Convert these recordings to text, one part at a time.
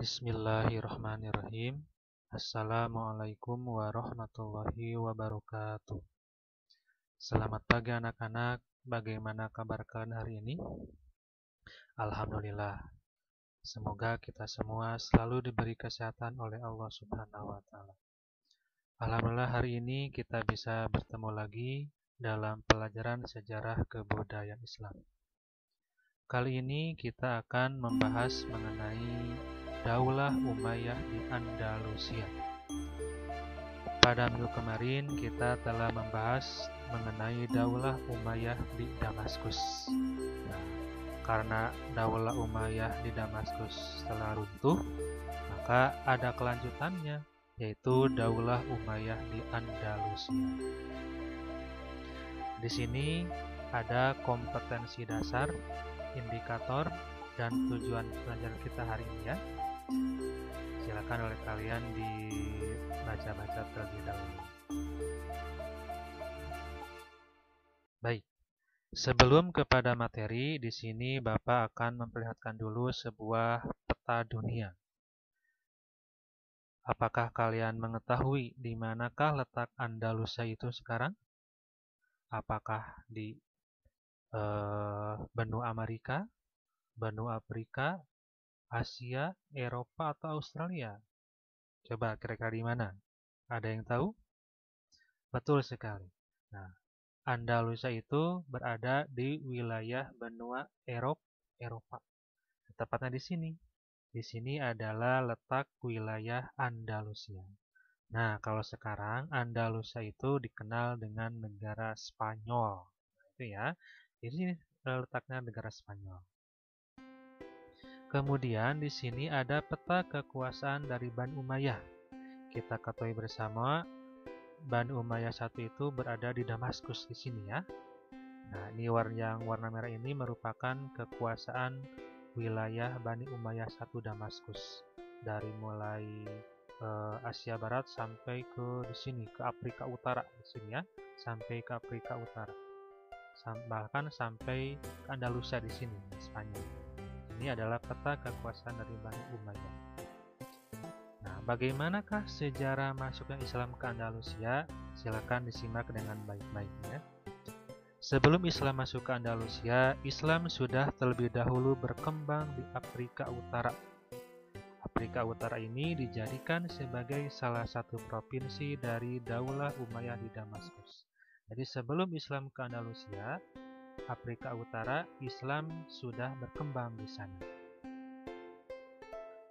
Bismillahirrahmanirrahim. Assalamualaikum warahmatullahi wabarakatuh. Selamat pagi anak-anak. Bagaimana kabar kalian hari ini? Alhamdulillah. Semoga kita semua selalu diberi kesehatan oleh Allah Subhanahu wa taala. Alhamdulillah hari ini kita bisa bertemu lagi dalam pelajaran sejarah kebudayaan Islam. Kali ini kita akan membahas mengenai Daulah Umayyah di Andalusia. Pada minggu kemarin kita telah membahas mengenai Daulah Umayyah di Damaskus. Nah, karena Daulah Umayyah di Damaskus telah runtuh, maka ada kelanjutannya, yaitu Daulah Umayyah di Andalusia. Di sini ada kompetensi dasar, indikator, dan tujuan pelajaran kita hari ini ya. Silakan oleh kalian dibaca-baca terlebih dahulu. Baik, sebelum kepada materi, di sini Bapak akan memperlihatkan dulu sebuah peta dunia. Apakah kalian mengetahui di manakah letak Andalusia itu sekarang? Apakah di benua Amerika, benua Afrika, Asia, Eropa, atau Australia? Coba kira-kira di mana? Ada yang tahu? Betul sekali. Nah, Andalusia itu berada di wilayah benua Eropa. Tepatnya di sini. Di sini adalah letak wilayah Andalusia. Nah, kalau sekarang Andalusia itu dikenal dengan negara Spanyol. Itu ya. Di sini letaknya negara Spanyol. Kemudian di sini ada peta kekuasaan dari Bani Umayyah. Kita ketahui bersama Bani Umayyah satu itu berada di Damaskus di sini ya. Nah, ini yang warna merah ini merupakan kekuasaan wilayah Bani Umayyah satu Damaskus. Dari mulai Asia Barat sampai ke di sini ke Afrika Utara di sini ya, sampai ke Afrika Utara. Bahkan sampai ke Andalusia di sini, Spanyol. Ini adalah peta kekuasaan dari Bani Umayyah. Nah, bagaimanakah sejarah masuknya Islam ke Andalusia? Silakan disimak dengan baik-baiknya. Sebelum Islam masuk ke Andalusia, Islam sudah terlebih dahulu berkembang di Afrika Utara. Afrika Utara ini dijadikan sebagai salah satu provinsi dari Daulah Umayyah di Damaskus. Jadi sebelum Islam ke Andalusia, Afrika Utara, Islam sudah berkembang di sana.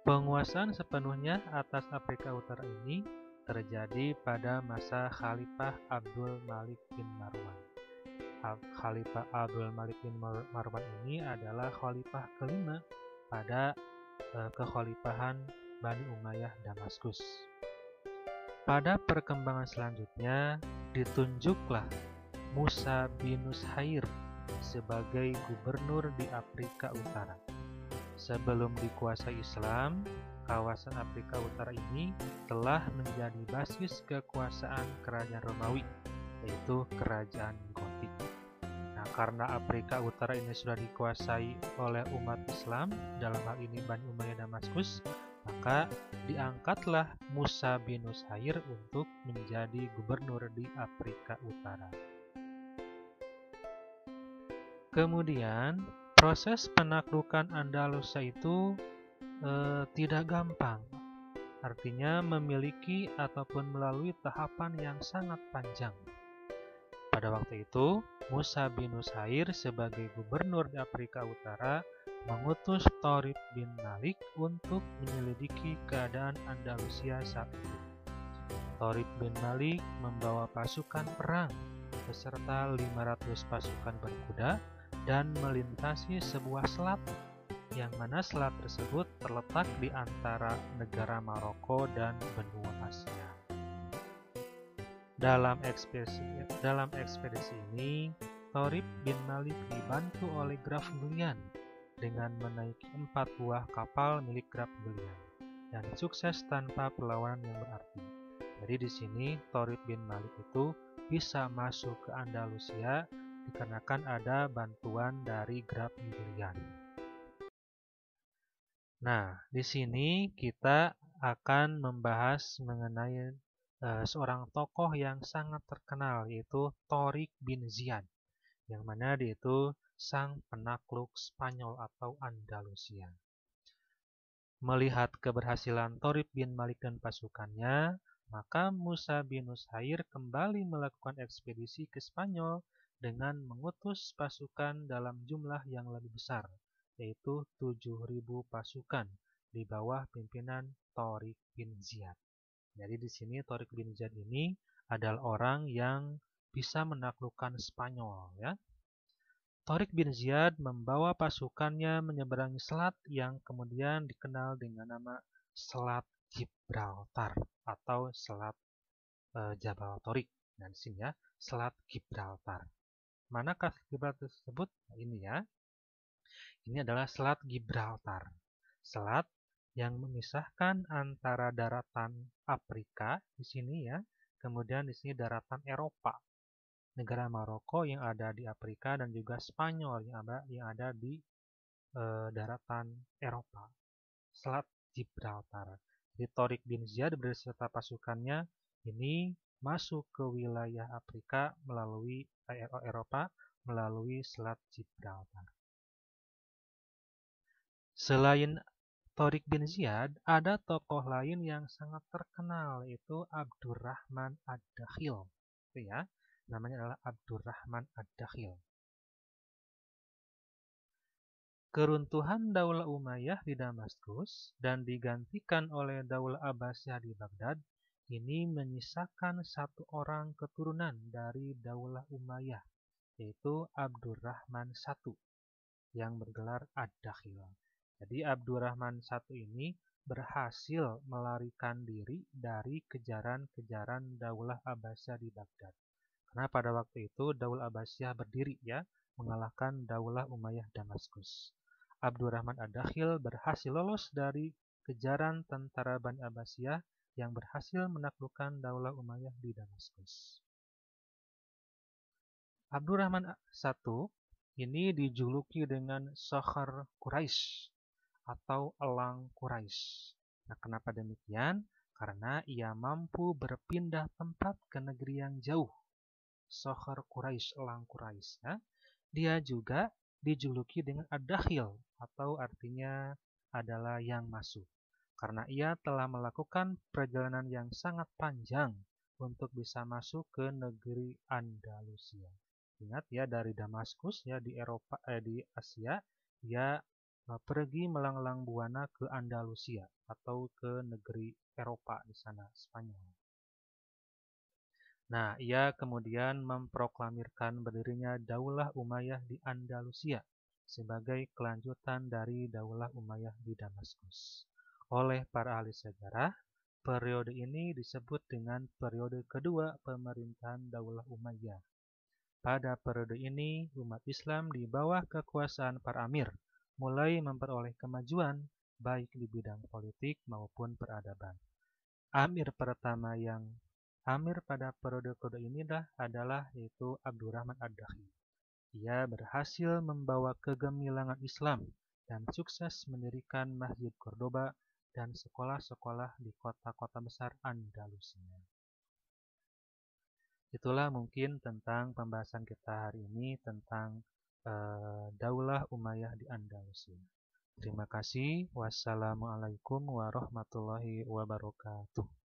Penguasaan sepenuhnya atas Afrika Utara ini terjadi pada masa Khalifah Abdul Malik bin Marwan. Khalifah Abdul Malik bin Marwan ini adalah khalifah kelima pada kekhalifahan Bani Umayyah Damaskus. Pada perkembangan selanjutnya, ditunjuklah Musa bin Nushair sebagai gubernur di Afrika Utara. Sebelum dikuasai Islam, kawasan Afrika Utara ini telah menjadi basis kekuasaan kerajaan Romawi, yaitu kerajaan Gotik. Nah, karena Afrika Utara ini sudah dikuasai oleh umat Islam, dalam hal ini Bani Umayyah Damaskus, maka diangkatlah Musa bin Nushair untuk menjadi gubernur di Afrika Utara. Kemudian, proses penaklukan Andalusia itu tidak gampang. Artinya memiliki ataupun melalui tahapan yang sangat panjang. Pada waktu itu, Musa bin Nushair sebagai gubernur di Afrika Utara mengutus Tharib bin Malik untuk menyelidiki keadaan Andalusia saat itu. Tharib bin Malik membawa pasukan perang beserta 500 pasukan berkuda dan melintasi sebuah selat, yang mana selat tersebut terletak di antara negara Maroko dan benua Asia. Dalam ekspedisi ini, Tharib bin Malik dibantu oleh Graf Julian dengan menaiki 4 buah kapal milik Graf Julian dan sukses tanpa perlawanan yang berarti. Jadi di sini Tharib bin Malik itu bisa masuk ke Andalusia dikarenakan ada bantuan dari Graf Julian. Nah, di sini kita akan membahas mengenai seorang tokoh yang sangat terkenal, yaitu Torik bin Ziyad, yang mana dia itu sang penakluk Spanyol atau Andalusia. Melihat keberhasilan Torik bin Malik dan pasukannya, maka Musa bin Nushair kembali melakukan ekspedisi ke Spanyol dengan mengutus pasukan dalam jumlah yang lebih besar, yaitu 7.000 pasukan di bawah pimpinan Torik bin Ziyad. Jadi di sini Torik bin Ziyad ini adalah orang yang bisa menaklukkan Spanyol, ya. Torik bin Ziyad membawa pasukannya menyeberangi selat yang kemudian dikenal dengan nama Selat Gibraltar atau Selat Jabal Torik. Nah, di sini ya, Selat Gibraltar. Manakah Gibraltar tersebut? Nah, ini ya. Ini adalah Selat Gibraltar. Selat yang memisahkan antara daratan Afrika di sini ya, kemudian di sini daratan Eropa. Negara Maroko yang ada di Afrika dan juga Spanyol yang ada di daratan Eropa. Selat Gibraltar. Jadi Torik bin Ziyad beserta pasukannya ini masuk ke wilayah Afrika melalui Eropa melalui Selat Gibraltar. Selain Torik bin Ziyad, ada tokoh lain yang sangat terkenal, yaitu Abdurrahman Ad-Dakhil. Itu ya, namanya adalah Abdurrahman Ad-Dakhil. Keruntuhan Daulah Umayyah di Damaskus dan digantikan oleh Daulah Abbasiyah di Baghdad ini menyisakan satu orang keturunan dari Daulah Umayyah, yaitu Abdurrahman I yang bergelar Ad-Dakhil. Jadi Abdurrahman I ini berhasil melarikan diri dari kejaran-kejaran Daulah Abbasiyah di Baghdad. Karena pada waktu itu Daulah Abbasiyah berdiri ya, mengalahkan Daulah Umayyah Damaskus. Abdurrahman Ad-Dakhil berhasil lolos dari kejaran tentara Bani Abbasiyah yang berhasil menaklukkan Daulah Umayyah di Damaskus. Abdurrahman I ini dijuluki dengan Sakhar Quraisy atau elang Quraisy. Nah, kenapa demikian? Karena ia mampu berpindah tempat ke negeri yang jauh. Sakhar Quraisy, elang Quraisy. Ya. Dia juga dijuluki dengan Ad-Dakhil atau artinya adalah yang masuk. Karena ia telah melakukan perjalanan yang sangat panjang untuk bisa masuk ke negeri Andalusia. Ingat ya, dari Damaskus ya di di Asia, dia pergi melanglang buana ke Andalusia atau ke negeri Eropa di sana, Spanyol. Nah, ia kemudian memproklamirkan berdirinya Daulah Umayyah di Andalusia sebagai kelanjutan dari Daulah Umayyah di Damaskus. Oleh para ahli sejarah, periode ini disebut dengan periode kedua pemerintahan Daulah Umayyah. Pada periode ini, umat Islam di bawah kekuasaan para amir mulai memperoleh kemajuan baik di bidang politik maupun peradaban. Amir pada periode kedua ini adalah yaitu Abdurrahman Ad-Dakhil. Ia berhasil membawa kegemilangan Islam dan sukses mendirikan Masjid Cordoba dan sekolah-sekolah di kota-kota besar Andalusia. Itulah mungkin tentang pembahasan kita hari ini tentang Daulah Umayyah di Andalusia. Terima kasih. Wassalamualaikum warahmatullahi wabarakatuh.